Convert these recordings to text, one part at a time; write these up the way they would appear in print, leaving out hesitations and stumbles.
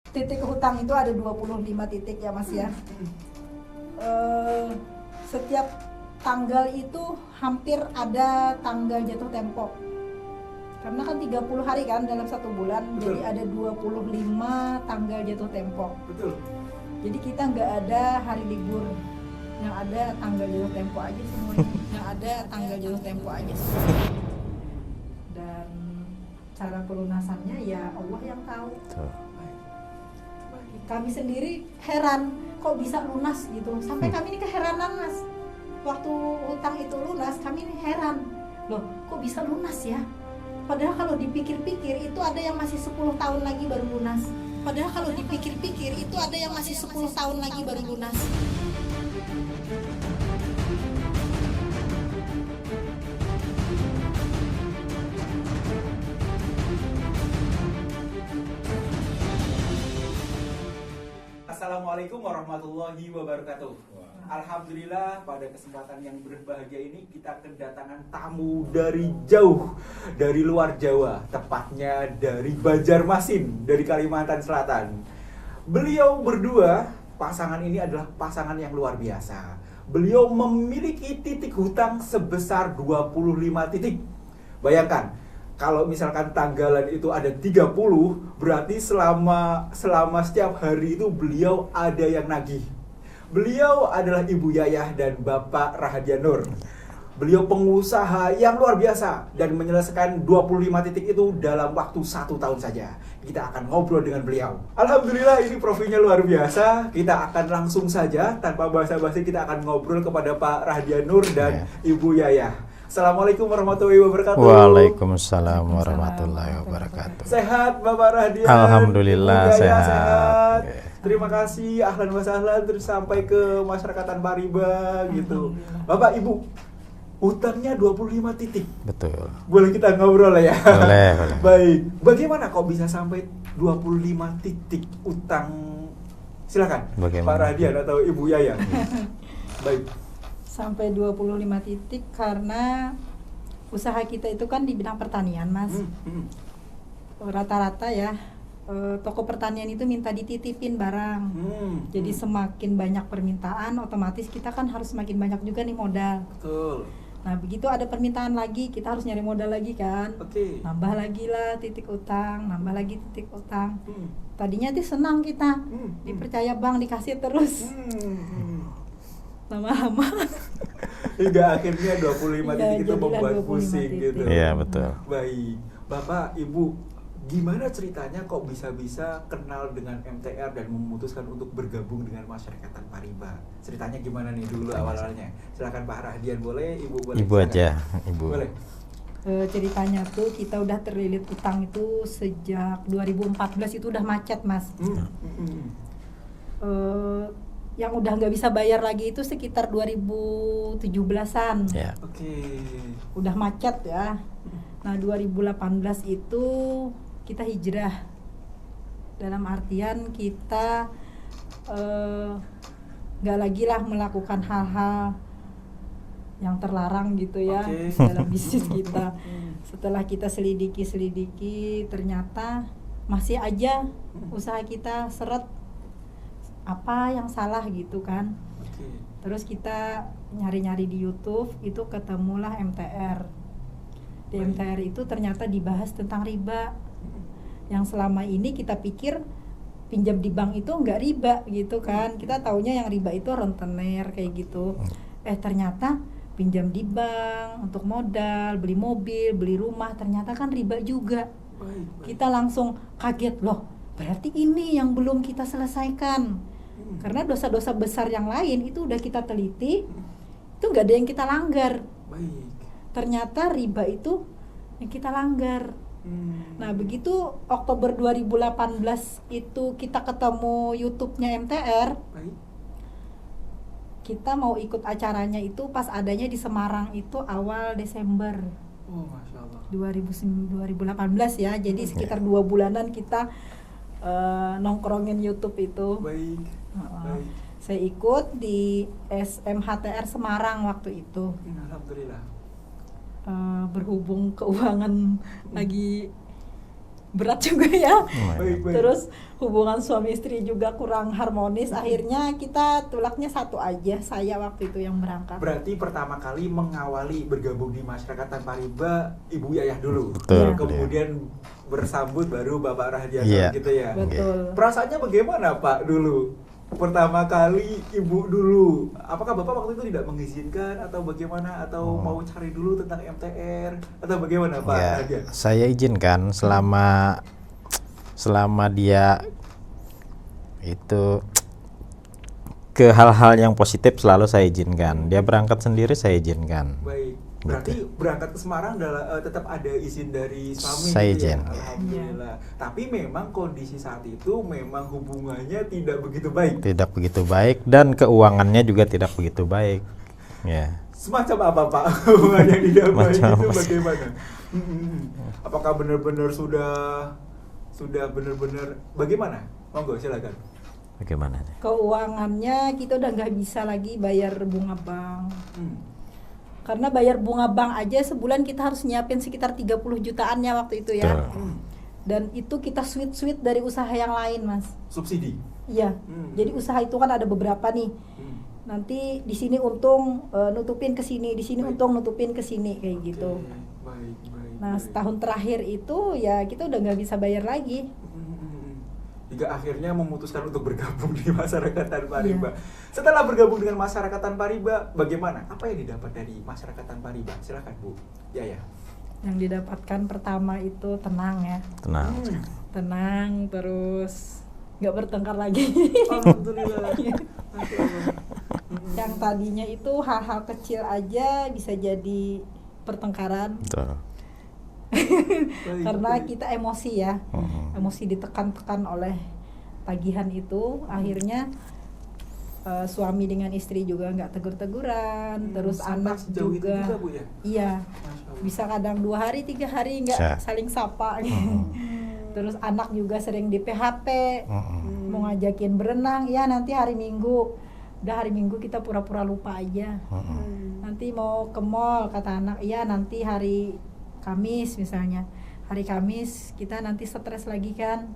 Titik hutang itu ada 25 titik ya Mas ya. Setiap tanggal itu hampir ada tanggal jatuh tempo. Karena kan 30 hari kan dalam satu bulan. Betul. Jadi ada 25 tanggal jatuh tempo. Betul. Jadi kita nggak ada hari libur. Yang ada tanggal jatuh tempo aja semuanya. Yang ada tanggal jatuh tempo aja semuanya. Dan cara pelunasannya ya Allah yang tahu. Kami sendiri heran kok bisa lunas gitu. Sampai kami ini keheranan Mas. Waktu utang itu lunas kami ini heran. Loh kok bisa lunas ya? Padahal kalau dipikir-pikir itu ada yang masih 10 tahun lagi baru lunas. Padahal kalau dipikir-pikir itu ada yang masih 10 tahun lagi baru lunas. Assalamualaikum warahmatullahi wabarakatuh. Alhamdulillah pada kesempatan yang berbahagia ini kita kedatangan tamu dari jauh, dari luar Jawa, tepatnya dari Banjarmasin, dari Kalimantan Selatan. Beliau berdua, pasangan ini adalah pasangan yang luar biasa. Beliau memiliki titik hutang sebesar 25 titik. Bayangkan, kalau misalkan tanggalan itu ada 30, berarti selama setiap hari itu beliau ada yang nagih. Beliau adalah Ibu Yayah dan Bapak Rahadian Nur. Beliau pengusaha yang luar biasa dan menyelesaikan 25 titik itu dalam waktu 1 tahun saja. Kita akan ngobrol dengan beliau. Alhamdulillah ini profilnya luar biasa. Kita akan langsung saja tanpa basa-basi kita akan ngobrol kepada Pak Rahadian Nur dan Ibu Yayah. Assalamualaikum warahmatullahi wabarakatuh. Waalaikumsalam warahmatullahi wabarakatuh. Sehat Bapak Rahadian? Alhamdulillah Ibu Yayah, sehat. Terima kasih, ahlan wa sahlan, terus sampai ke masyarakatan Pariba gitu. Bapak Ibu, hutangnya 25 titik. Betul. Boleh kita ngobrol ya? Boleh. Baik, bagaimana kok bisa sampai 25 titik utang? Silakan, Bagaimana? Pak Rahadian atau Ibu Yayah. Baik. Sampai 25 titik karena usaha kita itu kan di bidang pertanian Mas. Rata-rata ya toko pertanian itu minta dititipin barang. Jadi semakin banyak permintaan otomatis kita kan harus semakin banyak juga nih modal. Betul. Nah begitu ada permintaan lagi kita harus nyari modal lagi kan. Oke. Nambah lagi lah titik utang, nambah lagi titik utang. Tadinya tuh senang kita dipercaya bank dikasih terus. Lama-lama Hingga akhirnya 25 titik itu jadilah membuat 25 pusing titik. gitu. Iya, betul. Baik, Bapak, Ibu, gimana ceritanya kok bisa-bisa kenal dengan MTR dan memutuskan untuk bergabung dengan Masyarakatan Pariba? Ceritanya gimana nih dulu awalnya? Silakan Pak Rahadian boleh, Ibu boleh. Ibu silakan. aja, Ibu. Boleh. ceritanya tuh kita udah terlilit utang itu sejak 2014 itu udah macet Mas. Yang udah nggak bisa bayar lagi itu sekitar 2017-an. Ya. Oke. Udah macet ya. Nah 2018 itu kita hijrah. Dalam artian kita nggak lagi lah melakukan hal-hal yang terlarang gitu ya dalam bisnis kita. Setelah kita selidiki ternyata masih aja usaha kita seret. Apa yang salah gitu kan. Terus kita nyari-nyari di YouTube itu ketemulah MTR. Di MTR itu ternyata dibahas tentang riba. Yang selama ini kita pikir pinjam di bank itu nggak riba gitu kan. Kita taunya yang riba itu rentenir kayak gitu. Ternyata pinjam di bank untuk modal, beli mobil, beli rumah, ternyata kan riba juga. Kita langsung kaget loh. Berarti ini yang belum kita selesaikan. Karena dosa-dosa besar yang lain itu udah kita teliti, itu nggak ada yang kita langgar. Ternyata riba itu yang kita langgar. Nah begitu Oktober 2018 itu kita ketemu YouTube-nya MTR. Kita mau ikut acaranya itu pas adanya di Semarang itu awal Desember. Masya Allah. 2018 ya. Jadi sekitar 2 bulanan kita nongkrongin YouTube itu. Baik. Saya ikut di SMHTR Semarang waktu itu. Alhamdulillah. Berhubung keuangan lagi berat juga ya. Baik, baik. Terus hubungan suami istri juga kurang harmonis. Akhirnya kita tulaknya satu aja. Saya waktu itu yang berangkat. Berarti pertama kali mengawali bergabung di masyarakat tanpa riba Ibu Yayah dulu. Betul, Kemudian bersambut baru Bapak Rahadianto Iya. gitu ya. Betul. Perasaannya bagaimana Pak dulu? Pertama kali Ibu dulu, apakah Bapak waktu itu tidak mengizinkan atau bagaimana? Atau mau cari dulu tentang MTR atau bagaimana Pak Ya, Rahadian? saya izinkan selama dia itu ke hal-hal yang positif selalu saya izinkan. Dia berangkat sendiri saya izinkan. Baik, berarti berangkat ke Semarang tetap ada izin dari suami Saya gitu ya? izin. Alhamdulillah. Tapi memang kondisi saat itu memang hubungannya tidak begitu baik. Tidak begitu baik dan keuangannya juga tidak begitu baik. Ya. Semacam apa Pak hubungan yang tidak baik Macam itu apa sih? bagaimana? Apakah benar-benar sudah benar-benar bagaimana? Monggo silakan. Bagaimana? Keuangannya kita udah nggak bisa lagi bayar bunga bank. Hmm. Karena bayar bunga bank aja sebulan kita harus nyiapin sekitar 30 jutaannya waktu itu ya. Betul. Dan itu kita sweet dari usaha yang lain, Mas. Subsidi. Iya. Jadi usaha itu kan ada beberapa nih. Nanti di sini untung nutupin ke sini, di sini untung nutupin ke sini kayak gitu. Oke, baik. Nah, setahun terakhir itu ya kita udah nggak bisa bayar lagi. Hingga akhirnya memutuskan untuk bergabung di masyarakat tanpa Iya. riba. Setelah bergabung dengan masyarakat tanpa riba, bagaimana? Apa yang didapat dari masyarakat tanpa riba? Silakan Bu Yaya. Yang didapatkan pertama itu tenang ya. Tenang. Tenang, terus nggak bertengkar lagi. Alhamdulillah. Iya. Masya Allah. Yang tadinya itu hal-hal kecil aja bisa jadi pertengkaran. Betul. Baik, Karena baik. kita emosi ya. Emosi ditekan-tekan oleh tagihan itu, akhirnya suami dengan istri juga nggak tegur-teguran, terus Sampai anak sejauh itu juga, Bu ya? iya, Masya Allah. bisa kadang 2 hari 3 hari nggak Bisa. saling sapa. Terus anak juga sering di PHP, mau ngajakin berenang, ya nanti hari Minggu, udah hari Minggu kita pura-pura lupa aja. Nanti mau ke mall, kata anak, iya nanti hari Kamis misalnya, hari Kamis kita nanti stres lagi kan,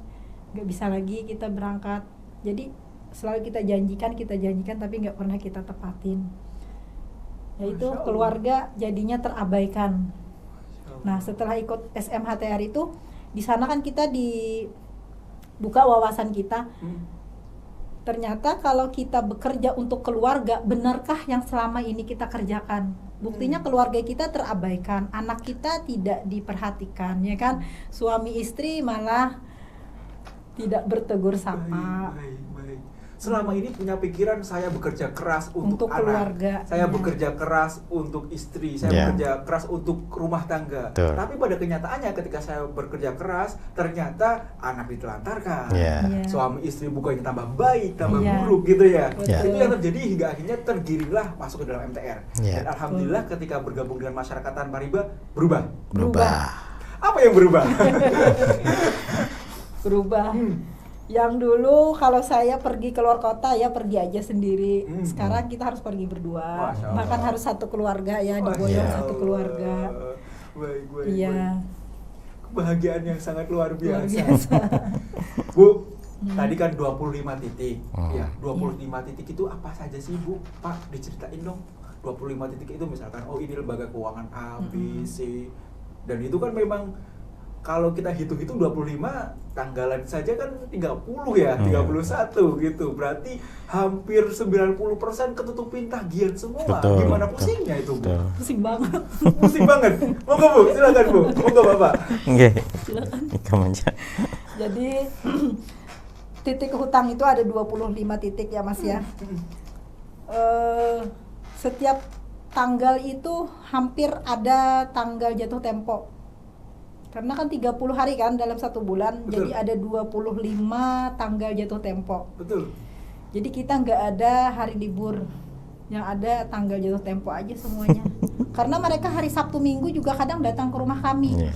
nggak bisa lagi kita berangkat. Jadi selalu kita janjikan tapi nggak pernah kita tepatin. Yaitu Masya Allah. keluarga jadinya terabaikan. Nah setelah ikut SMHTR itu, di sana kan kita dibuka wawasan kita. Ternyata kalau kita bekerja untuk keluarga, benarkah yang selama ini kita kerjakan? Buktinya keluarga kita terabaikan, anak kita tidak diperhatikan, ya kan? Suami istri malah tidak bertegur sapa. Baik. Selama ini punya pikiran saya bekerja keras untuk anak, keluarga. saya Iya. bekerja keras untuk istri, saya Iya. bekerja keras untuk rumah tangga. Betul. Tapi pada kenyataannya ketika saya bekerja keras, ternyata anak ditelantarkan. Iya. Iya. Suami istri bukannya tambah baik, tambah Iya. buruk gitu ya. Betul. Itu yang terjadi hingga akhirnya tergiringlah masuk ke dalam MTR. Iya. Dan alhamdulillah ketika bergabung dengan masyarakat tanpa riba berubah. Berubah. Apa yang berubah? Berubah. Yang dulu kalau saya pergi keluar kota ya pergi aja sendiri. Sekarang kita harus pergi berdua. Masya Allah. Bahkan harus satu keluarga ya, diboyong Iya. satu keluarga. Baik. Iya. Kebahagiaan yang sangat luar Luar biasa. biasa. Bu, tadi kan 25 titik. Hmm. Ya, 25 titik itu apa saja sih, Bu? Pak, diceritain dong. 25 titik itu misalkan ini lembaga keuangan A, B, C. Dan itu kan memang kalau kita hitung-hitung 25 tanggalan saja kan 30 ya, 31 gitu. Berarti hampir 90% ketutupin tagihan semua. Betul, Gimana betul. pusingnya itu, Bu? Betul. Pusing banget. Pusing banget. Monggo, Bu, silakan, Bu. Monggo, Bapak. Oke. Silakan. Kamu aja. Jadi titik hutang itu ada 25 titik ya Mas ya. Setiap tanggal itu hampir ada tanggal jatuh tempo. Karena kan 30 hari kan dalam 1 bulan, Betul. jadi ada 25 tanggal jatuh tempo. Betul. Jadi kita nggak ada hari libur, yang ada tanggal jatuh tempo aja semuanya. Karena mereka hari Sabtu Minggu juga kadang datang ke rumah kami. Iya.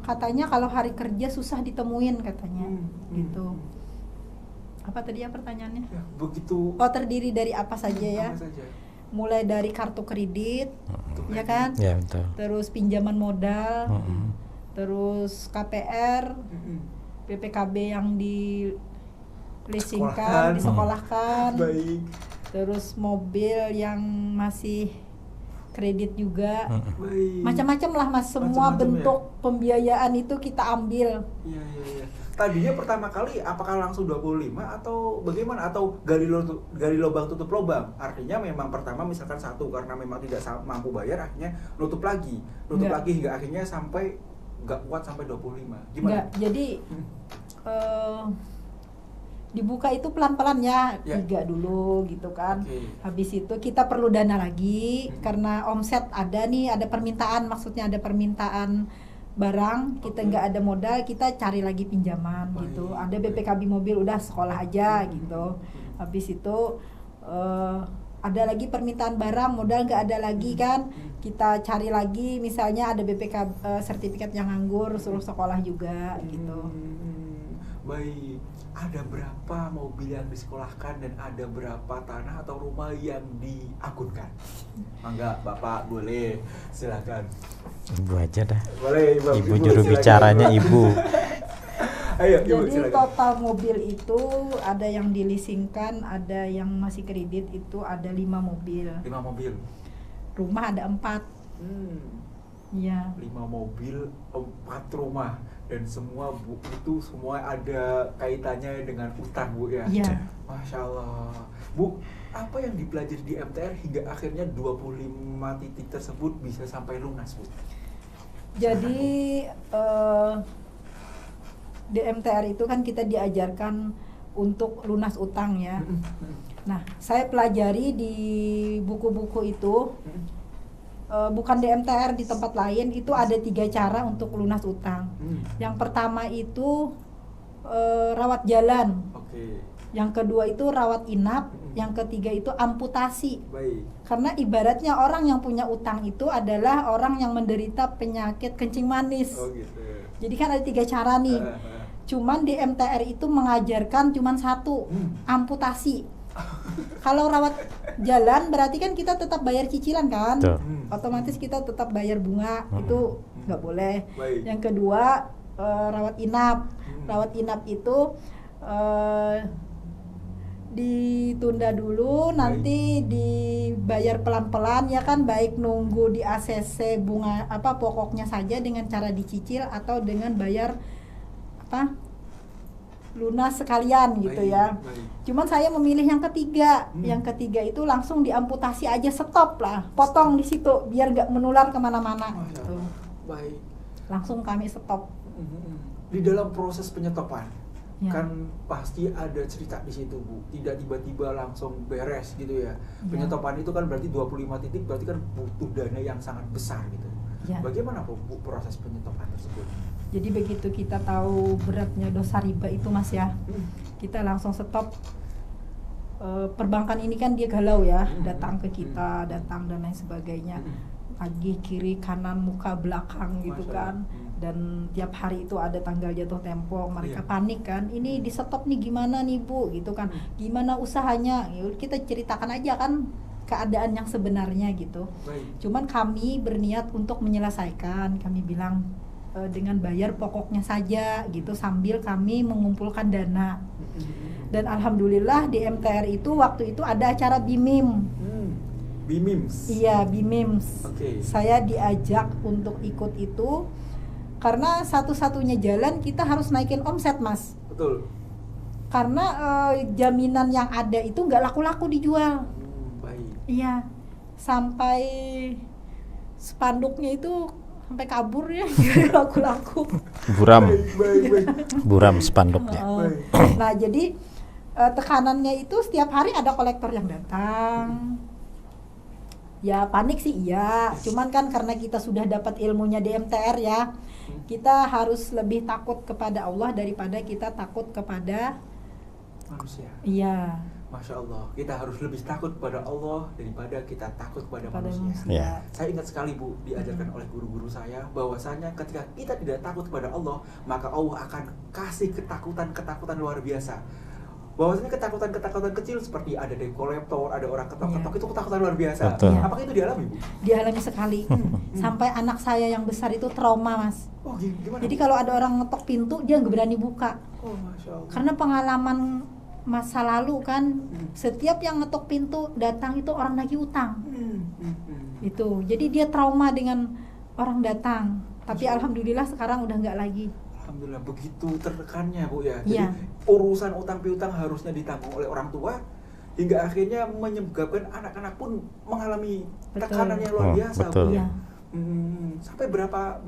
Katanya kalau hari kerja susah ditemuin katanya, gitu. Hmm. Apa tadi ya pertanyaannya? Ya, begitu. Oh, terdiri dari apa saja ya? Apa saja? Mulai dari kartu kredit, ya kan? Ya betul. Terus pinjaman modal, terus KPR, BPKB yang Sekolahkan. disekolahkan, Baik. terus mobil yang masih kredit juga, Baik. macam-macam lah Mas, semua Macam-macam bentuk pembiayaan itu kita ambil. Iya, iya, iya. Tadinya pertama kali apakah langsung 25 atau bagaimana, atau gali lubang tutup lubang? Artinya memang pertama misalkan satu karena memang tidak mampu bayar, akhirnya nutup lagi Enggak. hingga akhirnya sampai nggak kuat sampai 25. Gimana? Enggak, jadi dibuka itu pelan-pelan ya, Ya. 3 dulu gitu kan. Oke. Habis itu kita perlu dana lagi karena omset ada permintaan, maksudnya ada permintaan barang, kita Oke. nggak ada modal, kita cari lagi pinjaman Baik, gitu. Ada baik. BPKB mobil, udah sekolah aja gitu. Habis itu ada lagi permintaan barang, modal nggak ada lagi kan, kita cari lagi, misalnya ada BPK sertifikat yang nganggur, suruh sekolah juga gitu. Baik. Ada berapa mobil yang disekolahkan dan ada berapa tanah atau rumah yang diakunkan? Mangga Bapak boleh, silakan. Ibu aja dah. Boleh Ibu juru bicaranya Ibu. Ayo, Ibu, Jadi silakan. total mobil itu ada yang dileasingkan, ada yang masih kredit, itu ada 5 mobil. 5 mobil. Rumah ada 4. Iya. 5 mobil, 4 rumah, dan semua Bu itu semua ada kaitannya dengan utang Bu ya. Iya. Masya Allah. Bu, apa yang dipelajari di MTR hingga akhirnya 25 titik tersebut bisa sampai lunas Bu? Jadi di MTR itu kan kita diajarkan untuk lunas utang ya. Nah, saya pelajari di buku-buku itu, bukan di MTR, di tempat lain itu ada 3 cara untuk lunas utang. Yang pertama itu rawat jalan, Oke, yang kedua itu rawat inap, yang ketiga itu amputasi. baik. Karena ibaratnya orang yang punya utang itu adalah orang yang menderita penyakit kencing manis. Oh gitu. Jadi kan ada 3 cara nih. Cuman di MTR itu mengajarkan cuman 1, amputasi. Kalau rawat jalan berarti kan kita tetap bayar cicilan kan, Tuh. otomatis kita tetap bayar bunga, itu nggak boleh. Baik. Yang kedua rawat inap. Rawat inap itu ditunda dulu, nanti dibayar pelan-pelan ya kan, baik nunggu di ACC bunga pokoknya saja dengan cara dicicil atau dengan bayar lunas sekalian gitu Baik, ya. baik. Cuman saya memilih yang ketiga. Yang ketiga itu langsung diamputasi aja, stop lah, potong di situ biar nggak menular kemana-mana Masya gitu. Allah. Baik. Langsung kami stop. Di dalam proses penyetopan Ya. kan pasti ada cerita di situ Bu, tidak tiba-tiba langsung beres gitu ya. Penyetopan itu kan berarti 25 titik, berarti kan butuh dana yang sangat besar gitu. Ya. Bagaimana Bu proses penyetopan tersebut? Jadi begitu kita tahu beratnya dosa riba itu Mas ya, kita langsung stop. Perbankan ini kan dia galau ya, datang ke kita, datang dan lain sebagainya, agih kiri kanan muka belakang gitu Masya kan. Allah. Dan tiap hari itu ada tanggal jatuh tempo, mereka Iya. panik kan, ini di stop nih gimana nih Bu gitu kan, gimana usahanya. Yaudah, kita ceritakan aja kan keadaan yang sebenarnya gitu. Baik. Cuman kami berniat untuk menyelesaikan, kami bilang dengan bayar pokoknya saja gitu, sambil kami mengumpulkan dana. Dan alhamdulillah di MTR itu waktu itu ada acara BIMIM. BIMIMS. Iya, BIMIMS. Oke. Saya diajak untuk ikut itu karena satu-satunya jalan kita harus naikin omset Mas. Betul. Karena jaminan yang ada itu nggak laku-laku dijual. Baik. Iya, sampai spanduknya itu sampai kabur ya, laku-laku. Buram, Baik. buram spanduknya. Nah jadi tekanannya itu setiap hari ada kolektor yang datang. Ya panik sih iya, cuman kan karena kita sudah dapat ilmunya di MTR ya, kita harus lebih takut kepada Allah daripada kita takut kepada Manusia. iya. Masya Allah, kita harus lebih takut kepada Allah daripada kita takut kepada manusia. Ya. Saya ingat sekali Bu, diajarkan oleh guru-guru saya bahwasanya ketika kita tidak takut kepada Allah, maka Allah akan kasih ketakutan luar biasa. bahwasanya ketakutan kecil seperti ada debt collector, ada orang ketok-ketok, itu ketakutan luar biasa. Betul. Apakah itu dialami, Bu? Dialami sekali. Sampai anak saya yang besar itu trauma, Mas. Oh, gimana? Jadi Bu? kalau ada orang ngetok pintu, dia nggak berani buka. Oh, Masya Allah. Karena pengalaman masa lalu kan, setiap yang ngetok pintu datang itu orang nagih utang. Itu. Jadi dia trauma dengan orang datang. Tapi alhamdulillah sekarang udah nggak lagi. Alhamdulillah, begitu tertekannya, Bu ya. Jadi Iya. urusan utang piutang harusnya ditanggung oleh orang tua, hingga akhirnya menyebabkan anak-anak pun mengalami Betul. tekanan yang luar Oh, biasa, betul. Bu. Iya. Sampai berapa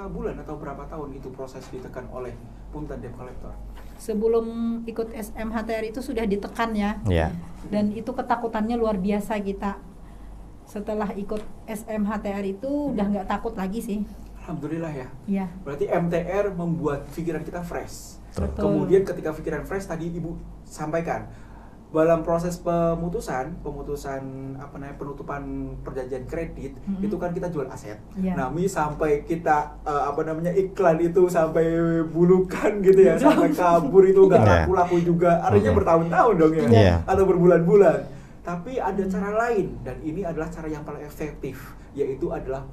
bulan atau berapa tahun itu proses ditekan oleh punten debt collector? Sebelum ikut SMHTR itu sudah ditekan ya. Ya. Dan itu ketakutannya luar biasa kita. Setelah ikut SMHTR itu udah nggak takut lagi sih. Alhamdulillah ya. Iya. Berarti MTR membuat pikiran kita fresh. Betul. Kemudian ketika pikiran fresh tadi Ibu sampaikan, dalam proses pemutusan penutupan perjanjian kredit, itu kan kita jual aset. Iya. Nami sampai kita iklan itu sampai bulukan gitu ya, sampai kabur itu nggak Iya. laku juga. Artinya bertahun-tahun dong ya, Iya. atau berbulan-bulan. Tapi ada cara lain, dan ini adalah cara yang paling efektif, yaitu adalah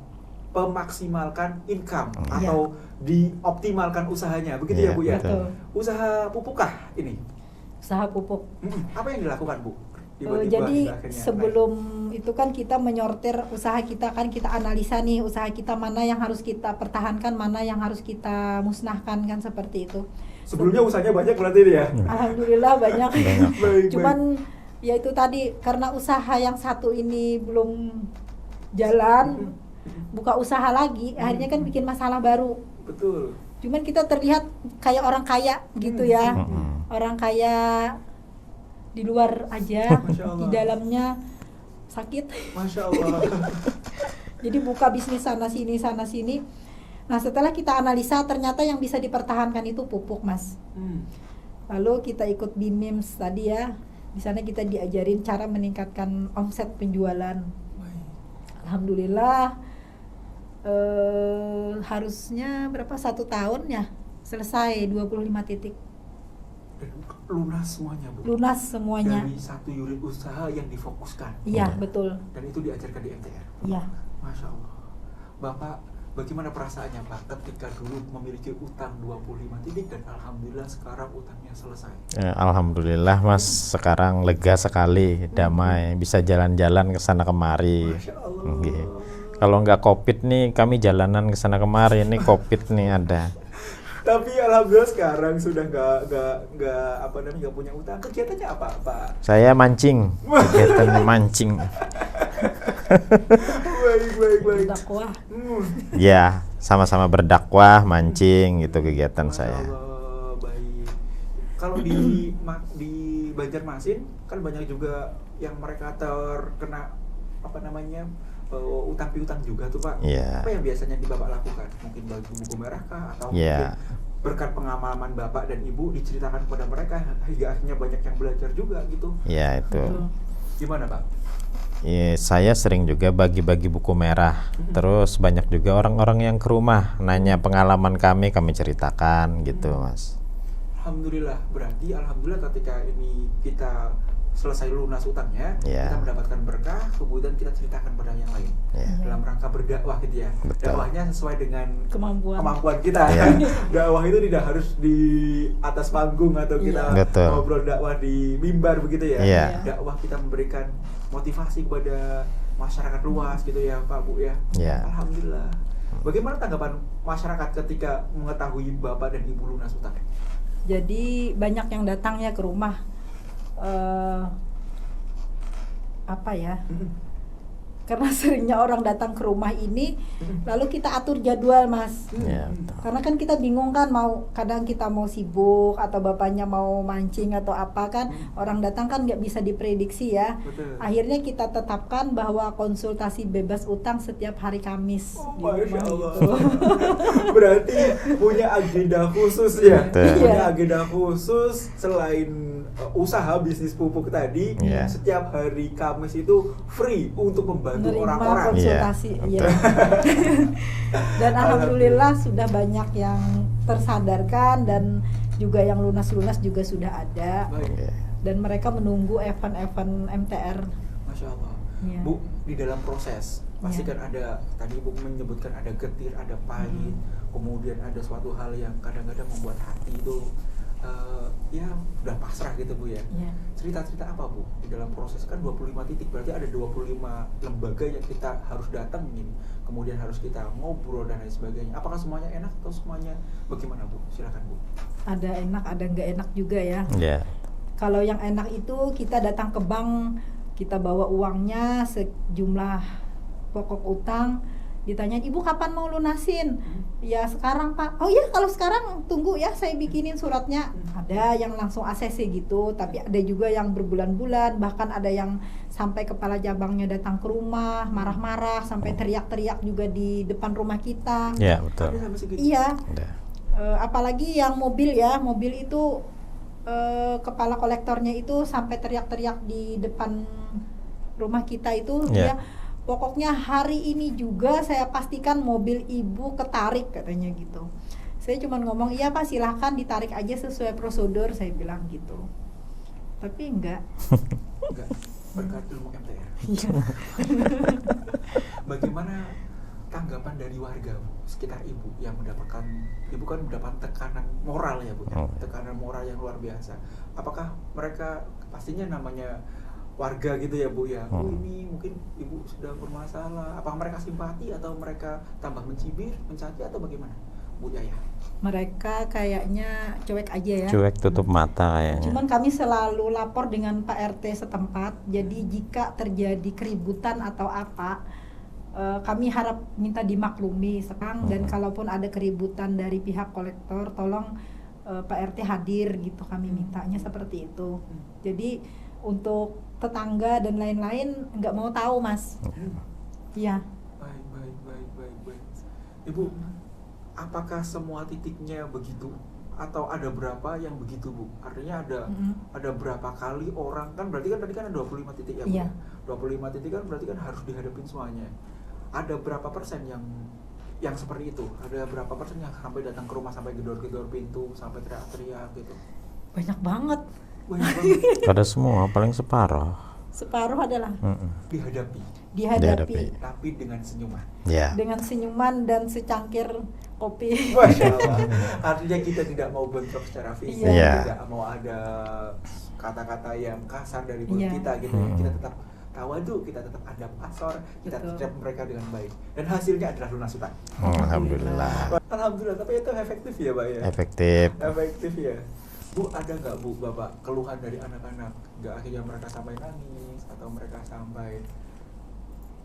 memaksimalkan income Iya. atau dioptimalkan usahanya, begitu Iya, ya Bu ya. betul. Usaha pupukah ini? Usaha pupuk. Apa yang dilakukan, Bu? Tiba-tiba Jadi hingga akhirnya sebelum itu kan kita menyortir usaha kita, kan kita analisa nih usaha kita mana yang harus kita pertahankan, mana yang harus kita musnahkan, kan seperti itu. naik. Sebelumnya usahanya banyak berarti ini ya. Alhamdulillah banyak. Baik, Cuman ya itu tadi karena usaha yang satu ini belum jalan, buka usaha lagi, akhirnya kan bikin masalah baru. betul. Cuman kita terlihat kayak orang kaya gitu ya. Orang kaya di luar aja, Masya Allah. di dalamnya sakit. Masya Allah. Jadi buka bisnis sana sini. Nah, setelah kita analisa ternyata yang bisa dipertahankan itu pupuk, Mas. Lalu kita ikut BIMIMS tadi ya. Di sana kita diajarin cara meningkatkan omset penjualan. Alhamdulillah harusnya berapa 1 tahun ya selesai 25 titik. Dan lunas semuanya, Bu. Lunas semuanya. Dari satu unit usaha yang difokuskan. Iya, betul. Dan itu diajarkan di MTR. Iya. Masya Allah. Bapak, bagaimana perasaannya Pak ketika dulu memiliki utang 25 titik dan alhamdulillah sekarang utangnya selesai? Alhamdulillah Mas, sekarang lega sekali, damai, bisa jalan-jalan ke sana kemari. Masya Allah. Nggih. Kalau nggak Covid nih, kami jalanan ke sana kemari. Ini Covid nih ada. Tapi alhamdulillah sekarang sudah nggak punya utang. Kegiatannya apa, Pak? Saya mancing, kegiatannya mancing. Baik. Dakwah. Ya, sama-sama berdakwah, mancing gitu kegiatan Masya saya. Allah, baik. Kalau di Banjarmasin kan banyak juga yang mereka terkena utang piutang juga tuh Pak. Iya. Apa yang biasanya di Bapak lakukan? Mungkin bagi buku merah kah atau Iya. mungkin berkat pengalaman Bapak dan Ibu diceritakan kepada mereka hingga akhirnya banyak yang belajar juga gitu. Ya itu. Betul. Gimana Pak? Ya, saya sering juga bagi-bagi buku merah. Terus banyak juga orang-orang yang ke rumah nanya pengalaman kami ceritakan gitu, Mas. Alhamdulillah, berarti alhamdulillah ketika ini kita selesai lunas utangnya, Iya. kita mendapatkan berkah, kemudian kita ceritakan pada yang lain. Ya. Dalam rangka berdakwah gitu ya. Betul. Dakwahnya sesuai dengan Kemampuan. kita. Iya. Dakwah itu tidak harus di atas panggung atau kita Iya. Betul. ngobrol dakwah di mimbar begitu ya. Iya. Dakwah kita memberikan motivasi kepada masyarakat luas gitu ya Pak Bu ya. Iya. Alhamdulillah. Bagaimana tanggapan masyarakat ketika mengetahui Bapak dan Ibu lunas utang? Jadi banyak yang datang ya ke rumah. Karena seringnya orang datang ke rumah ini, lalu kita atur jadwal Mas. Ya, betul. Karena kan kita bingung kan, kadang kita mau sibuk atau bapaknya mau mancing atau apa kan, orang datang kan nggak bisa diprediksi ya. Betul. Akhirnya kita tetapkan bahwa konsultasi bebas utang setiap hari Kamis di Masya rumah Allah. gitu. Berarti punya agenda khusus ya. Betul. Punya Iya. agenda khusus selain usaha bisnis pupuk tadi. Iya. Setiap hari Kamis itu free untuk membantu Menerima orang-orang. konsultasi. Iya, Iya. Dan alhamdulillah sudah banyak yang tersadarkan dan juga yang lunas-lunas juga sudah ada. Baik. Iya. dan mereka menunggu event-event MTR. Masya Allah. Iya. Bu, di dalam proses pasti Iya. kan ada, tadi Ibu menyebutkan ada getir, ada pahit, kemudian ada suatu hal yang kadang-kadang membuat hati itu ya udah pasrah gitu Bu ya. Iya. Cerita-cerita apa Bu di dalam proses, kan 25 titik, berarti ada 25 lembaga yang kita harus datengin, kemudian harus kita ngobrol dan lain sebagainya. Apakah semuanya enak atau semuanya bagaimana Bu? Silakan Bu. Ada enak, ada nggak enak juga ya. Ya. Kalau yang enak itu kita datang ke bank, kita bawa uangnya sejumlah pokok utang, ditanyain, ibu kapan mau lunasin? Ya sekarang Pak. Oh iya kalau sekarang tunggu ya saya bikinin suratnya. Ada yang langsung ACC gitu, tapi ada juga yang berbulan-bulan, bahkan ada yang sampai kepala cabangnya datang ke rumah marah-marah sampai teriak-teriak juga di depan rumah kita. Ya, betul. Ada sampai segitu? Iya. Ada. Apalagi yang mobil ya, mobil itu kepala kolektornya itu sampai teriak-teriak di depan rumah kita itu. Yeah. Dia pokoknya hari ini juga saya pastikan mobil ibu ketarik katanya gitu. Saya cuma ngomong iya Pak silahkan ditarik aja sesuai prosedur, saya bilang gitu. Tapi enggak. Enggak, berkat ilmu MTR. Iya. Bagaimana tanggapan dari warga Bu, sekitar Ibu yang mendapatkan, Ibu kan mendapat tekanan moral ya Bu, ya? Tekanan moral yang luar biasa. Apakah mereka, pastinya namanya warga gitu ya Bu ya, ini mungkin Ibu sedang bermasalah, apakah mereka simpati atau mereka tambah mencibir, mencaci atau bagaimana Bu Yaya? Mereka kayaknya cuek aja ya. Cuek, tutup mata kayaknya. Cuman kami selalu lapor dengan Pak RT setempat. Jadi jika terjadi keributan atau apa, kami harap minta dimaklumi sekarang. Dan kalaupun ada keributan dari pihak kolektor, tolong Pak RT hadir gitu. Kami mintanya seperti itu. Jadi untuk tetangga dan lain-lain nggak mau tahu Mas. Iya. Baik. Ibu, apakah semua titiknya begitu? Atau ada berapa yang begitu Bu? Artinya ada berapa kali orang, kan berarti kan tadi kan ada 25 titik ya Bu? Iya. 25 titik kan berarti kan harus dihadapin semuanya. Ada berapa persen yang seperti itu? Ada berapa persen yang sampai datang ke rumah, sampai gedor-gedor pintu, sampai teriak-teriak gitu? Banyak banget. Banyak banget. Pada semua, paling separuh. Separuh adalah dihadapi. Tapi dengan senyuman. Ya. Dengan senyuman dan secangkir kopi. Masya Allah. Artinya kita tidak mau bentrok secara fisik, Iya. tidak mau ada kata-kata yang kasar dari mulut Iya. kita gitu. Kita tetap tawadu, kita tetap adab asor, kita Betul. tetap mereka dengan baik. Dan hasilnya adalah lunas utang. Alhamdulillah. Alhamdulillah, tapi itu efektif ya Pak ya? Efektif. Efektif ya. Bu, ada nggak Bu, Bapak, keluhan dari anak-anak? Nggak akhirnya mereka sampai nangis atau mereka sampai,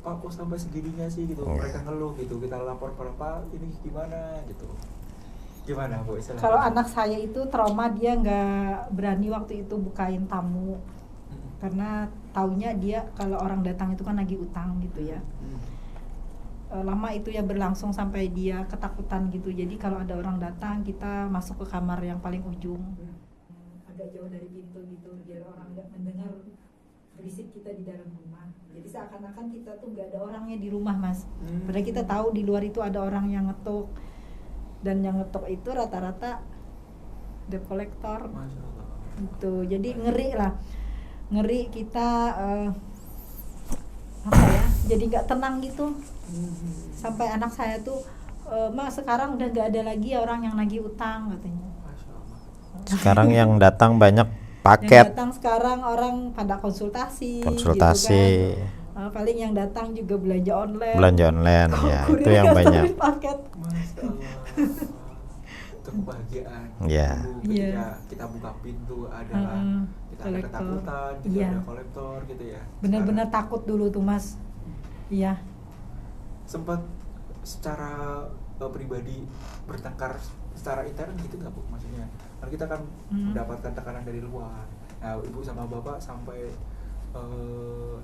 Pak kok sampai segininya sih gitu? Mereka ngeluh gitu, kita lapor pada Pak, ini gimana gitu. Gimana Bu? Istilahnya? Kalau anak saya itu trauma, dia nggak berani waktu itu bukain tamu. Karena taunya dia kalau orang datang itu kan lagi utang gitu ya. Lama itu ya berlangsung sampai dia ketakutan gitu. Jadi kalau ada orang datang, kita masuk ke kamar yang paling ujung, agak jauh dari pintu gitu, biar orang nggak mendengar berisik kita di dalam rumah. Jadi seakan-akan kita tuh nggak ada orangnya di rumah Mas. Padahal kita tahu di luar itu ada orang yang ngetuk, dan yang ngetuk itu rata-rata debt collector. Masya Allah. Gitu. Jadi ngeri kita apa ya? Jadi nggak tenang gitu. Sampai anak saya tuh, Mas sekarang udah nggak ada lagi orang yang nagih utang katanya. Masya Allah. Sekarang yang datang banyak Yang paket datang sekarang orang pada konsultasi. konsultasi, Gitu kan. Paling yang datang juga belanja online. belanja online ya, Kurir itu yang nganterin banyak. paket. Masya Allah. Itu kebahagiaan. Iya. Bu, ketika kita buka pintu adalah kita ada kolektor. ketakutan, kita Iya. ada kolektor gitu ya. Benar-benar Sekarang takut dulu tuh Mas. Iya. sempat secara pribadi bertengkar secara intern gitu nggak Bu? Maksudnya kan kita kan mendapatkan tekanan dari luar. Nah Ibu sama Bapak sampai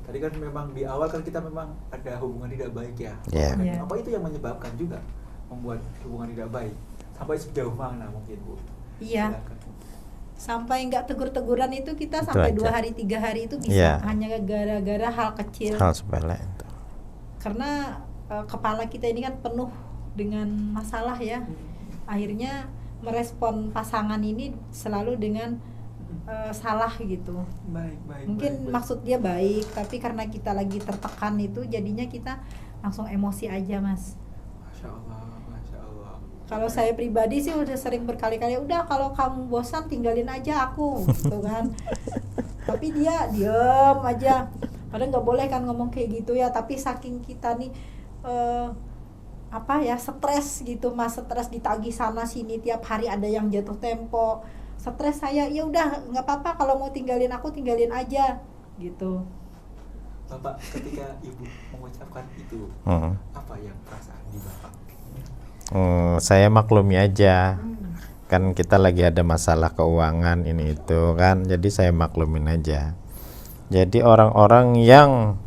tadi kan memang di awal kan kita memang ada hubungan tidak baik ya. Iya. Iya. Apa itu yang menyebabkan juga membuat hubungan tidak baik? Sampai sejauh mana mungkin Bu? Iya. Silakan. Sampai nggak tegur-teguran itu kita Itu sampai aja. 2 hari 3 hari itu bisa, Iya. hanya gara-gara hal kecil. Hal sepele itu. Karena kepala kita ini kan penuh dengan masalah ya. Akhirnya merespon pasangan ini selalu dengan salah gitu. Baik, baik. Mungkin baik, baik. maksud dia baik, tapi karena kita lagi tertekan itu jadinya kita langsung emosi aja, Mas. Masya Allah, Masya Allah. Kalau saya pribadi sih udah sering berkali-kali, udah kalau kamu bosan tinggalin aja aku, gitu kan. Tapi dia diem aja. Padahal nggak boleh kan ngomong kayak gitu ya. Tapi saking kita nih stres gitu, Mas, stres ditagih sana sini tiap hari ada yang jatuh tempo. Stres saya, ya udah nggak apa-apa kalau mau tinggalin aku tinggalin aja, gitu. Bapak ketika ibu mengucapkan itu, apa yang perasaan di bapak? Saya maklumi aja, kan kita lagi ada masalah keuangan ini itu kan, jadi saya maklumin aja. Jadi orang-orang yang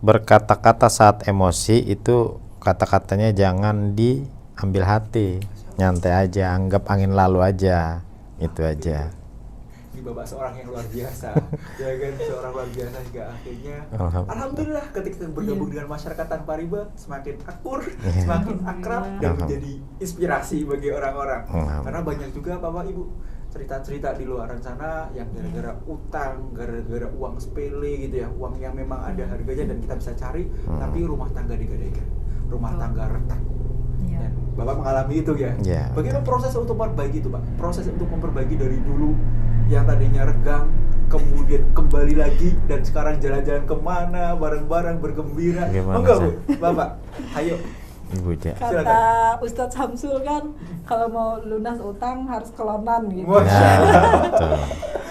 berkata-kata saat emosi itu kata-katanya jangan diambil hati, nyantai aja, anggap angin lalu aja, itu aja. Ini bapak seorang yang luar biasa, ya kan, seorang luar biasa hingga akhirnya alhamdulillah ketika bergabung dengan masyarakat tanpa riba semakin akur, semakin akrab dan menjadi inspirasi bagi orang-orang. Karena banyak juga bapak ibu cerita-cerita di luaran sana yang gara-gara utang, gara-gara uang sepele gitu ya, uang yang memang ada harganya dan kita bisa cari, tapi rumah tangga digadaikan, rumah tangga retak. Dan bapak mengalami itu ya. Bagaimana proses untuk memperbaiki itu, Pak? Proses untuk memperbaiki dari dulu yang tadinya regang, kemudian kembali lagi dan sekarang jalan-jalan kemana, bareng-bareng bergembira. Enggak Bu, Bapak, ayo. Ibu aja. Kata Ustadz Samsul kan, kalau mau lunas utang harus kelonan gitu.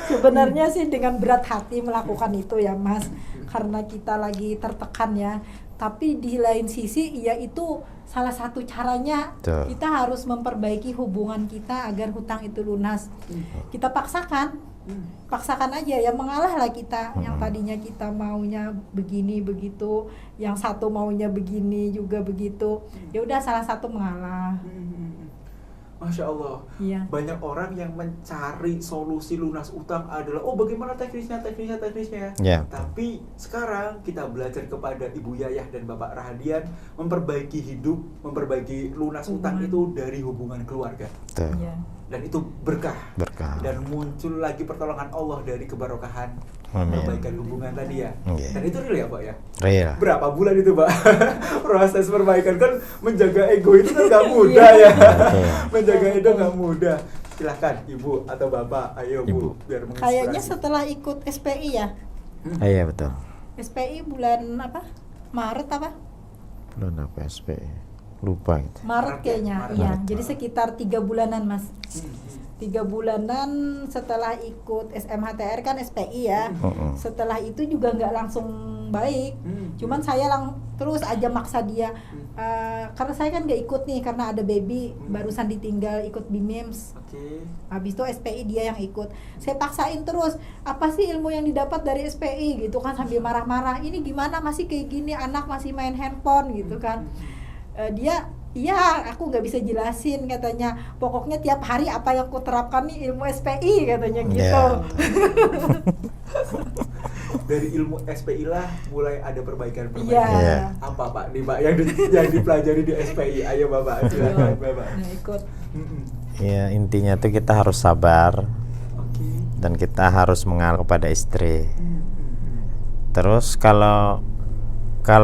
Sebenarnya sih dengan berat hati melakukan itu ya, Mas, karena kita lagi tertekan ya. Tapi di lain sisi ya itu salah satu caranya. Kita harus memperbaiki hubungan kita agar hutang itu lunas. Kita paksakan aja ya, mengalah lah kita. Yang tadinya kita maunya begini begitu, yang satu maunya begini juga begitu, ya udah salah satu mengalah. Masya Allah, banyak orang yang mencari solusi lunas utang adalah bagaimana teknisnya. Tapi sekarang kita belajar kepada Ibu Yayah dan Bapak Rahadian memperbaiki hidup, memperbaiki lunas utang itu dari hubungan keluarga. Dan itu berkah. Dan muncul lagi pertolongan Allah dari kebarokahan perbaikan hubungan tadi ya. Dan itu real ya Pak ya? Real. Berapa bulan itu Pak? Proses perbaikan kan menjaga ego itu kan gak mudah ya. Menjaga ego gak mudah. Silahkan Ibu atau Bapak, ayo Bu, biar menginspirasi. Kayaknya setelah ikut SPI ya? Iya betul. SPI bulan apa? Maret apa? Bulan apa SPI? Lupa gitu. Maret kayaknya, iya. Jadi sekitar 3 bulanan, Mas. 3 bulanan setelah ikut SMHTR kan SPI ya. Setelah itu juga nggak langsung baik. Cuman saya terus aja maksa dia. Karena saya kan nggak ikut nih karena ada baby, barusan ditinggal ikut BIMIMS. Habis itu SPI dia yang ikut. Saya paksain terus. Apa sih ilmu yang didapat dari SPI gitu kan, sambil marah-marah. Ini gimana masih kayak gini, anak masih main handphone gitu kan. Dia aku nggak bisa jelasin katanya, pokoknya tiap hari apa yang aku terapkan nih ilmu SPI katanya gitu. Dari ilmu SPI lah mulai ada perbaikan. Apa Pak nih Pak yang dipelajari di SPI? Ayo Bapak, silakan Bapak. Ikut. Ya intinya tuh kita harus sabar. Dan kita harus mengalah kepada istri. Terus kalau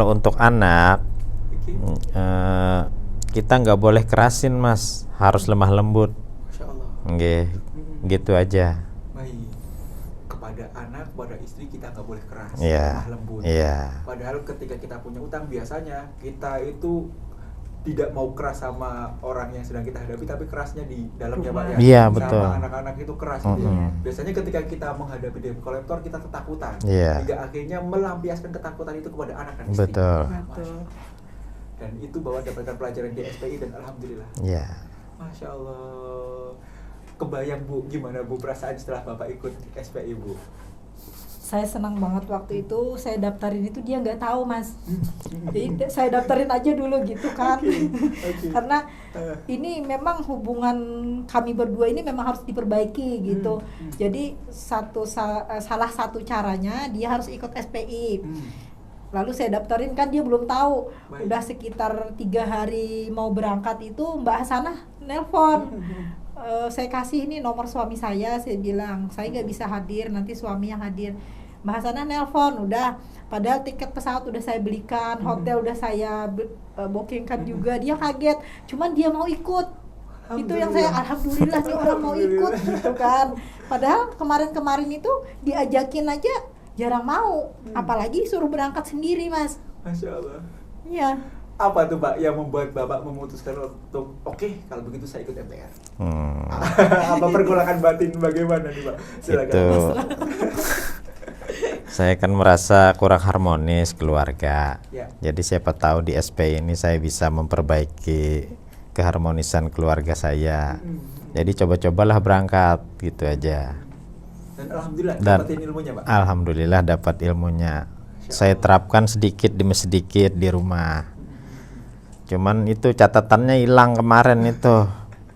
untuk anak, kita nggak boleh kerasin Mas, harus lemah lembut. Masya Allah. Gitu aja. Baik. Kepada anak, kepada istri kita nggak boleh keras, lemah lembut. Padahal ketika kita punya utang biasanya kita itu tidak mau keras sama orang yang sedang kita hadapi, tapi kerasnya di dalamnya Pak ya. Iya betul. Sama anak-anak itu keras gitu. Biasanya ketika kita menghadapi debt collector kita ketakutan. Hingga akhirnya melampiaskan ketakutan itu kepada anak dan istri. Betul. Dan itu bahwa dapatkan pelajaran di SPI dan alhamdulillah. Masya Allah. Kebayang Bu, gimana Bu perasaan setelah Bapak ikut SPI Bu? Saya senang banget waktu itu saya daftarin itu, dia nggak tahu Mas. Jadi saya daftarin aja dulu gitu kan. Karena ini memang hubungan kami berdua ini memang harus diperbaiki gitu. Jadi salah satu caranya dia harus ikut SPI. Lalu saya daftarin kan dia belum tahu. Udah sekitar 3 hari mau berangkat itu Mbak Hasanah nelpon. saya kasih ini nomor suami saya bilang saya nggak bisa hadir, nanti suami yang hadir. Mbak Hasanah nelpon, udah, padahal tiket pesawat udah saya belikan, hotel udah saya bookingkan juga. Dia kaget, cuman dia mau ikut. Itu yang saya alhamdulillah nih orang mau ikut gitu kan. Padahal kemarin-kemarin itu diajakin aja jarang mau, apalagi suruh berangkat sendiri, Mas. Masya Allah. Iya. Apa tuh Pak yang membuat Bapak memutuskan untuk oke, kalau begitu saya ikut MTR? Apa pergolakan batin bagaimana nih Pak? Silakan. Itu saya kan merasa kurang harmonis keluarga. Ya. Jadi siapa tahu di SP ini saya bisa memperbaiki keharmonisan keluarga saya. Jadi coba-cobalah berangkat gitu aja. Dan alhamdulillah Dan dapatin ilmunya Pak. alhamdulillah dapat ilmunya. Saya terapkan sedikit demi sedikit di rumah. Cuman itu catatannya hilang kemarin itu.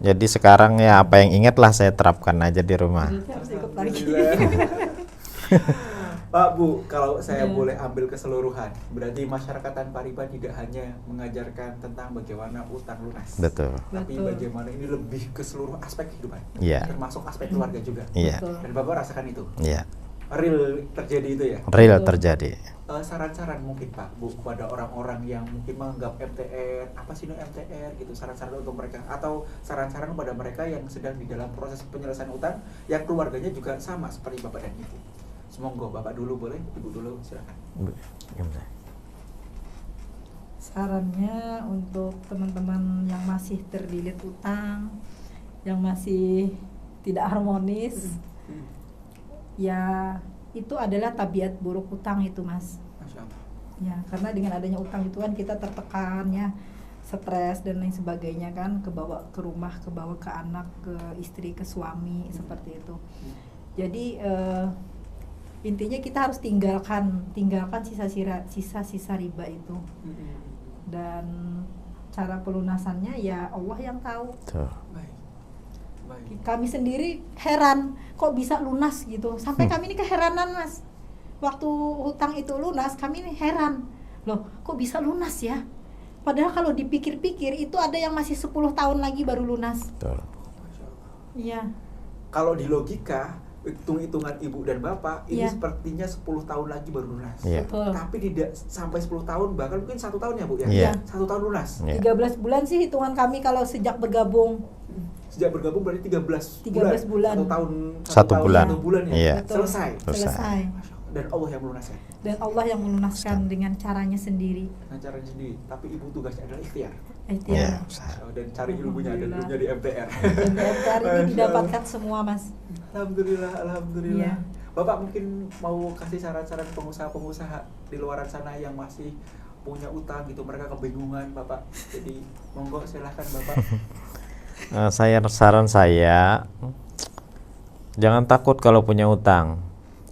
Jadi sekarang ya apa yang ingatlah saya terapkan aja di rumah. Harus ikut lagi. Pak Bu, kalau saya boleh ambil keseluruhan, berarti masyarakat tanpa riba tidak hanya mengajarkan tentang bagaimana utang lunas, Betul. tapi Betul. bagaimana ini lebih ke seluruh aspek kehidupan, Iya. termasuk aspek keluarga juga. Iya. Betul. Dan Bapak rasakan itu, Iya. real terjadi itu ya. Real Betul. terjadi. Saran-saran mungkin Pak Bu kepada orang-orang yang mungkin menganggap MTR apa sih itu MTR gitu, saran-saran untuk mereka atau saran-saran kepada mereka yang sedang di dalam proses penyelesaian utang yang keluarganya juga sama seperti Bapak dan Ibu. Semoga Bapak dulu boleh, Ibu dulu silakan. Gimana? Sarannya untuk teman-teman yang masih terlilit utang, yang masih tidak harmonis, ya itu adalah tabiat buruk utang itu, Mas. Masya Allah. Ya, karena dengan adanya utang itu kan kita tertekan ya, stres dan lain sebagainya kan, kebawa ke rumah, kebawa ke anak, ke istri, ke suami, seperti itu. Jadi intinya kita harus tinggalkan sisa-sisa riba itu. Dan cara pelunasannya ya Allah yang tahu. Tuh. Baik. Baik. Kami sendiri heran kok bisa lunas gitu. Sampai kami ini keheranan, Mas. Waktu hutang itu lunas, kami ini heran. Loh, kok bisa lunas ya? Padahal kalau dipikir-pikir itu ada yang masih 10 tahun lagi baru lunas. Betul. Masya Allah. Iya. Kalau di logika hitung-hitungan Ibu dan Bapak ini Iya. sepertinya 10 tahun lagi baru lunas. Iya. Betul. Tapi tidak sampai 10 tahun, bahkan mungkin 1 tahun ya Bu ya? Iya. 1 tahun lunas. Iya. 13 bulan sih hitungan kami kalau sejak bergabung. Sejak bergabung berarti 13 13 bulan. 1 tahun, Satu bulan. 1 bulan ya. Iya. Betul. Selesai. Selesai. Masya Allah. Dan Allah yang melunaskan Dan Allah yang melunaskan dengan caranya sendiri. dengan caranya sendiri. Tapi Ibu tugasnya adalah ikhtiar. Iya. Ikhtiar. Dan cari ilmunya dan Alhamdulillah. ilmunya di MTR. Dan MTR ini Masya didapatkan Allah. semua, Mas. Alhamdulillah, alhamdulillah. Iya. Bapak mungkin mau kasih saran-saran pengusaha-pengusaha di luaran sana yang masih punya utang gitu, mereka kebingungan Bapak. Jadi monggo silahkan Bapak. Saran saya jangan takut kalau punya utang.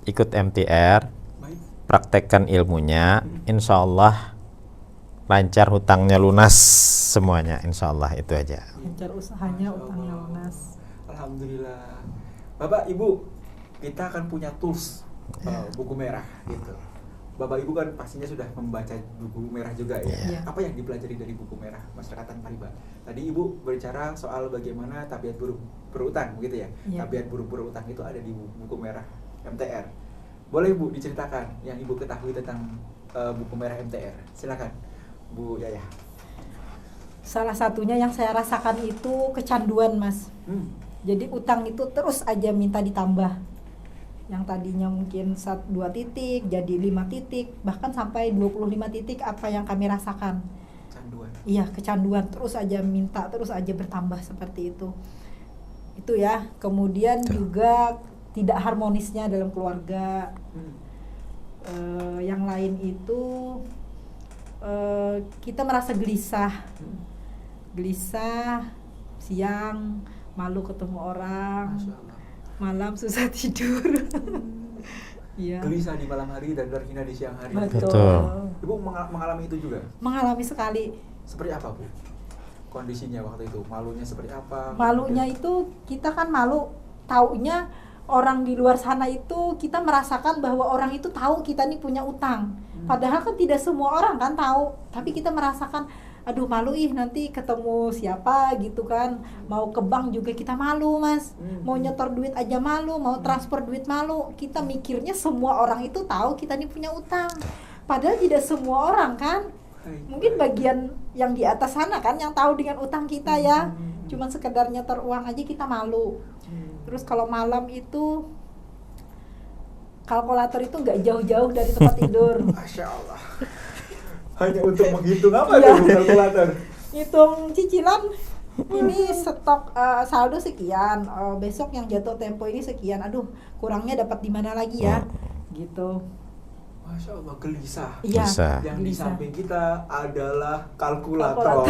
Ikut MTR, Baik. praktekkan ilmunya, insya Allah lancar hutangnya lunas semuanya, insya Allah itu aja. Lancar usahanya, Masya utangnya Allah. lunas. Alhamdulillah. Bapak, Ibu, kita akan punya tools buku merah gitu. Bapak Ibu kan pastinya sudah membaca buku merah juga ya. Iya. Apa yang dipelajari dari buku merah masyarakat tanpa riba? Tadi Ibu berbicara soal bagaimana tabiat buruk berutang gitu ya. Iya. Tabiat buruk berutang itu ada di buku merah MTR. Boleh Bu diceritakan yang Ibu ketahui tentang buku merah MTR? Silakan Bu Yaya. Salah satunya yang saya rasakan itu kecanduan, Mas. Jadi utang itu terus aja minta ditambah. Yang tadinya mungkin 2 titik jadi 5 titik, bahkan sampai 25 titik apa yang kami rasakan. Canduan. Iya, kecanduan, terus aja minta, terus aja bertambah seperti itu. Itu ya. Kemudian Betul. juga tidak harmonisnya dalam keluarga. Yang lain itu kita merasa gelisah, siang malu ketemu orang, Masya Allah. malam susah tidur. Iya. Gelisah di malam hari dan terhina di siang hari. Betul. Betul. Ibu mengalami itu juga? Mengalami sekali. Seperti apa Bu? Kondisinya waktu itu, malunya seperti apa? Malunya itu kita kan malu, taunya orang di luar sana itu kita merasakan bahwa orang itu tahu kita nih punya utang. Padahal kan tidak semua orang kan tahu, tapi kita merasakan aduh malu nanti ketemu siapa gitu kan, mau ke bank juga kita malu Mas, mau nyetor duit aja malu, mau transfer duit malu. Kita mikirnya semua orang itu tahu kita ini punya utang, padahal tidak semua orang kan. Mungkin bagian yang di atas sana kan yang tahu dengan utang kita ya, cuman sekedar nyetor uang aja kita malu. Terus kalau malam itu kalkulator itu nggak jauh-jauh dari tempat tidur. Masya Allah. Hanya untuk menghitung apa Iya. tuh kalkulator? Hitung cicilan, ini stok saldo sekian, besok yang jatuh tempo ini sekian, aduh kurangnya dapat di mana lagi ya, gitu. Masya Allah, gelisah. Iya, Bisa. Yang di gelisah. samping kita adalah kalkulator,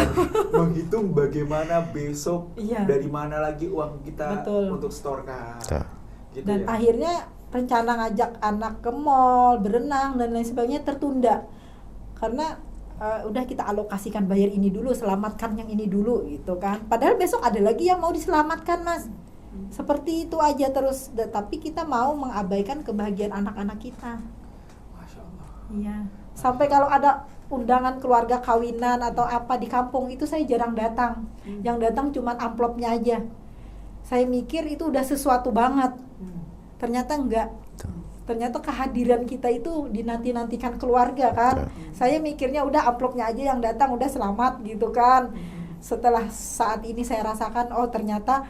menghitung bagaimana besok Iya. dari mana lagi uang kita Betul. untuk setorkan. Betul. Gitu Dan ya. akhirnya rencana ngajak anak ke mall, berenang dan lain sebagainya tertunda karena udah kita alokasikan bayar ini dulu, selamatkan yang ini dulu gitu kan. Padahal besok ada lagi yang mau diselamatkan Mas. Seperti itu aja terus, tapi kita mau mengabaikan kebahagiaan anak-anak kita. Masya Allah. Iya. Sampai kalau ada undangan keluarga kawinan atau apa di kampung itu saya jarang datang. Yang datang cuma amplopnya aja. Saya mikir itu udah sesuatu banget. Ternyata enggak. Ternyata kehadiran kita itu dinanti-nantikan keluarga kan. Saya mikirnya udah amplopnya aja yang datang udah selamat gitu kan. Setelah saat ini saya rasakan, oh ternyata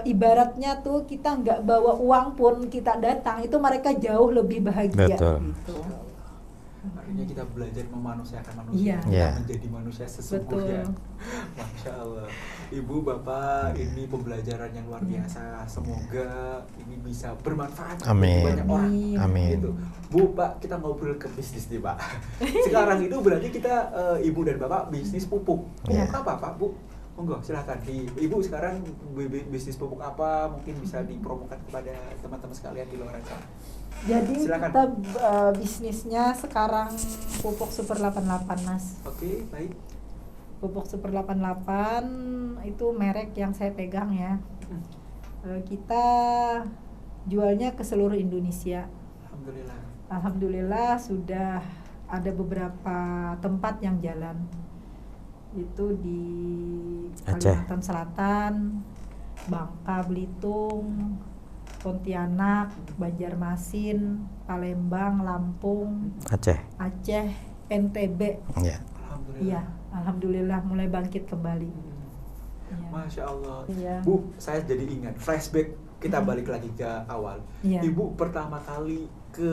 ibaratnya tuh kita nggak bawa uang pun kita datang itu mereka jauh lebih bahagia. Betul. Gitu. Artinya kita belajar memanusiakan manusia, Iya. Iya. menjadi manusia sesungguhnya. Betul. Masya Allah. Ibu, Bapak, ini pembelajaran yang luar biasa. Semoga ini bisa bermanfaat Amin. bagi banyak orang. Amin. Gitu. Bu, Pak, kita ngobrol ke bisnis nih, Pak. Sekarang itu berarti kita Ibu dan Bapak bisnis pupuk. Pupuk Iya. apa, Pak, Bu? Monggo, silahkan. Ibu sekarang bisnis pupuk apa? Mungkin bisa dipromokan kepada teman-teman sekalian di luar sana. Jadi Silakan. kita bisnisnya sekarang pupuk Super 88 Mas. Oke, baik. Pupuk Super 88 itu merek yang saya pegang ya. Kita jualnya ke seluruh Indonesia. Alhamdulillah. Alhamdulillah sudah ada beberapa tempat yang jalan. Itu di Aceh. Kalimantan Selatan, Bangka Belitung, Pontianak, Banjarmasin, Palembang, Lampung, Aceh. Aceh, NTB. Ya. Alhamdulillah. Iya, alhamdulillah mulai bangkit kembali. Iya. Masya Allah. Iya. Bu, saya jadi ingat flashback, kita balik lagi ke awal. Iya. Ibu pertama kali ke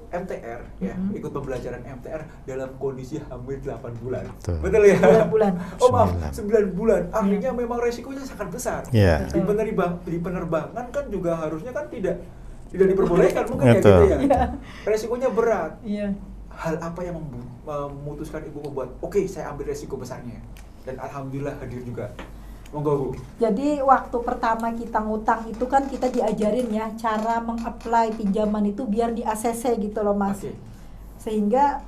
MTR ya, ikut pembelajaran MTR dalam kondisi hamil 8 bulan. Betul. Betul ya? 9 bulan. Oh maaf, 9 bulan. Artinya Iya. memang resikonya sangat besar. Iya. Di penerbangan kan juga harusnya kan tidak diperbolehkan mungkin ya Betul. gitu ya. Iya. Resikonya berat. Iya. Hal apa yang memutuskan ibu membuat oke, saya ambil resiko besarnya, dan alhamdulillah hadir juga. Monggo, Bu. Jadi waktu pertama kita ngutang itu kan kita diajarin ya cara meng-apply pinjaman itu biar di ACC gitu loh Mas. Oke. Sehingga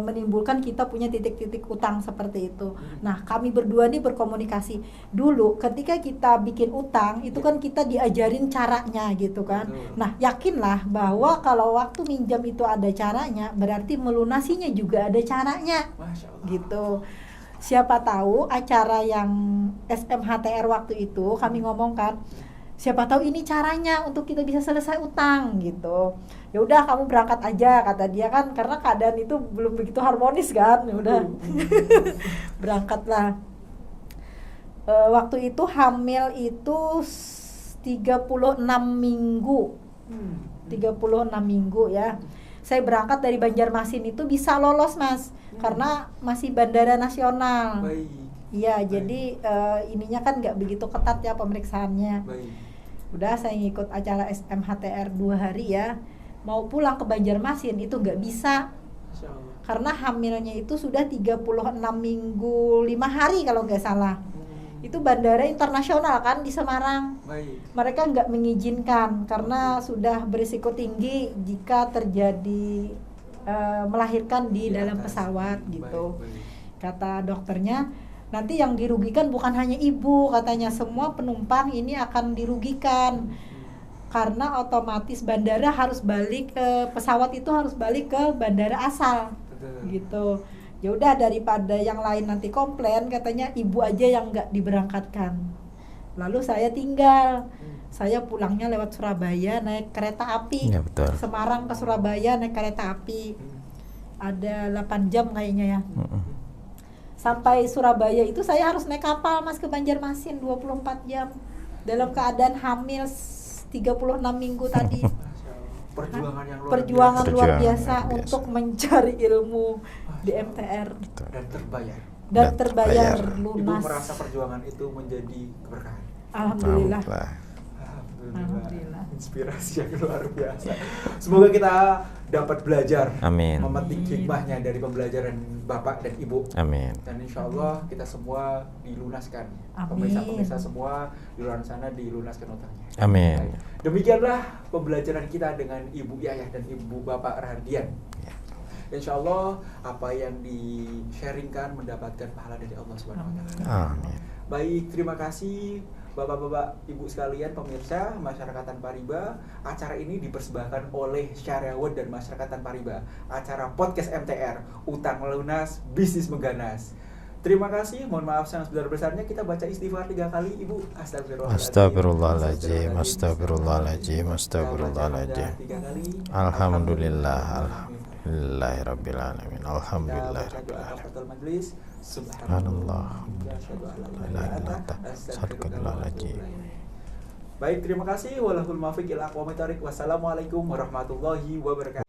menimbulkan kita punya titik-titik utang seperti itu. Nah, kami berdua nih berkomunikasi. Dulu ketika kita bikin utang itu kan kita diajarin caranya gitu kan. Betul. Nah, yakinlah bahwa kalau waktu minjam itu ada caranya, berarti melunasinya juga ada caranya. Masya Allah. Gitu. Siapa tahu acara yang SMHTR waktu itu kami ngomongkan, siapa tahu ini caranya untuk kita bisa selesai utang gitu. Ya udah kamu berangkat aja kata dia kan, karena keadaan itu belum begitu harmonis kan. Ya udah. Berangkatlah. Waktu itu hamil itu 36 minggu. 36 minggu ya. Saya berangkat dari Banjarmasin itu bisa lolos Mas, karena masih bandara nasional. Baik. Iya, Baik. jadi ininya kan nggak begitu ketat ya pemeriksaannya. Baik. Udah saya ngikut acara SMHTR 2 hari ya. Mau pulang ke Banjarmasin itu nggak bisa, Masya Allah. karena hamilnya itu sudah 36 minggu 5 hari kalau nggak salah. Itu bandara internasional kan di Semarang. Baik. Mereka nggak mengizinkan karena sudah berisiko tinggi jika terjadi melahirkan di dalam atas. pesawat gitu. Baik, baik. Kata dokternya, nanti yang dirugikan bukan hanya ibu, katanya semua penumpang ini akan dirugikan. Karena otomatis bandara harus balik pesawat itu harus balik ke bandara asal. Betul. Gitu. Ya udah, daripada yang lain nanti komplain, katanya ibu aja yang nggak diberangkatkan. Lalu saya tinggal. Saya pulangnya lewat Surabaya naik kereta api. Ya, betul. Semarang ke Surabaya naik kereta api. Ada 8 jam kayaknya ya. Sampai Surabaya itu saya harus naik kapal Mas ke Banjarmasin 24 jam. Dalam keadaan hamil 36 minggu tadi. Perjuangan yang luar Perjuangan biasa. luar Perjuangan biasa luar biasa. untuk mencari ilmu di MTR Dan terbayar. dan Dan terbayar terbayar. Ibu lunas. merasa perjuangan itu menjadi keberkahan. Alhamdulillah. Alhamdulillah. Inspirasi yang luar biasa. Semoga kita dapat belajar, Amin. memetik hikmahnya dari pembelajaran Bapak dan Ibu. Amin. Dan insya Allah kita semua dilunaskan. Amin. Pemirsa-pemirsa semua di luar sana dilunaskan utangnya. Amin. Baik. Demikianlah pembelajaran kita dengan Ibu Yayah dan Ibu Bapak Rahardian. Insya Allah apa yang di-sharingkan mendapatkan pahala dari Allah Subhanahu wa Ta'ala. Amin. Baik, terima kasih Bapak-bapak, Ibu sekalian, pemirsa Masyarakat Tanpa Riba. Acara ini dipersembahkan oleh Syariahwan dan Masyarakat Tanpa Riba. Acara podcast MTR, Utang Lunas, Bisnis Mengganas. Terima kasih, mohon maaf yang sebesar-besarnya. Kita baca istighfar 3 kali, Ibu. Astagfirullahaladzim, astagfirullahaladzim, astagfirullahaladzim. 3 kali. Alhamdulillah, alhamdulillahirabbil alamin, Kita alhamdulillahirabbil berdoa alamin. kafatul majlis. Subhanallah. Asyhadu an la La ilaha ilaha illa illa anta, anta, astaghfiruka wa atubu ilaik. Baik, terima kasih. Walahul muwaffiq ila aqwamit thoriq. Wassalamualaikum warahmatullahi wabarakatuh.